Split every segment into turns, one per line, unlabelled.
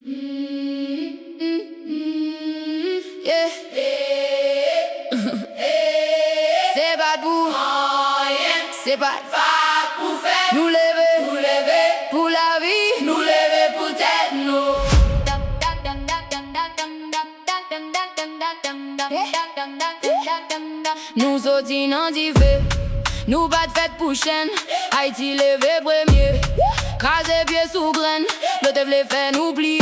Yeah. C'est pas pour rien, c'est pas pour faire. Nous lever pour la vie, nous lever pour tête nous. Nous sortis dans d'hiver, nous pas de fête pour chaîne. Haïti levé premier, craser pieds sous graine. L'autre v'lait faire nous plier,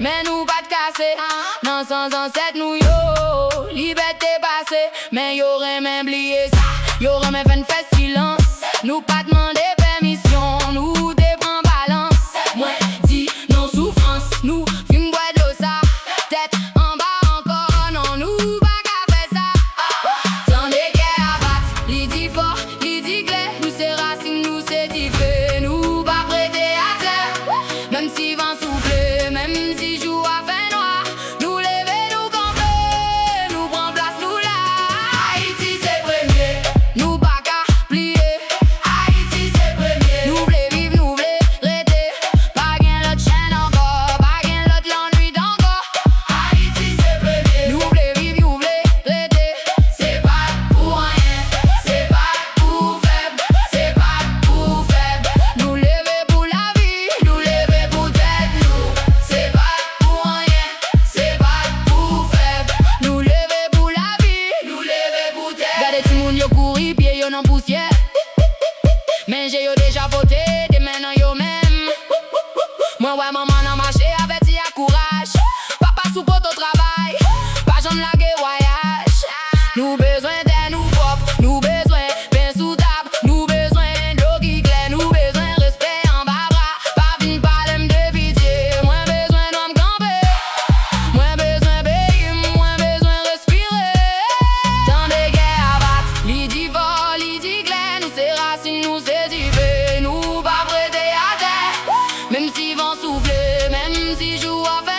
mais nous pas de casser. Non sans ancêtre nous yo, liberté passée. Mais y'aurait même oublié ça, y'aurait même fait silence. Nous pas demander permission, nous déprend balance. Moi dis non souffrance, nous fume bois de l'eau ça. Tête en bas encore, non nous pas qu'à faire ça. Tant des guerres à battre, les dit fort, les dit clair. Nous c'est racine, nous c'est diffé, nous pas prêter à terre. Même si vent souffle, même si joue à fin noir. Nous lever, nous camper, nous prend place, nous là. Haïti c'est premier, nous pas qu'à plier. Haïti c'est premier, nous voulons vivre, nous voulons rester. Pas gain l'autre chaîne encore, pas gain l'autre l'ennui d'encore. Haïti c'est premier, nous voulons vivre, nous voulons rester. C'est pas pour rien, c'est pas pour faible, c'est pas pour faible. Nous lever pour la vie, nous lever pour tête nous. C'est pas pour rien, c'est pas pour faible. Nous lever pour la vie, nous lever pour tête. Gardez tout le monde yo courir, pied yo dans poussière. Mais j'ai yo déjà voté, des maintenant yo même. Moi ouais maman nan marché avec à courage. Papa sous pot au travail, pas j'en laguer voyage. Nous besoin d'aide, nous propre, nous besoin pain sous table, nous besoin d'eau qui claire, nous besoin respect en bas bras. Pas vin parler de pitié, moins besoin d'homme camper, moins besoin payer, moins besoin respirer. Tant de guerres à battre, li dit fort, li dit clair. Nous c'est racine, nous c'est diffé, nous pas prêter à terre. Même si vent souffle, même si joue à faire.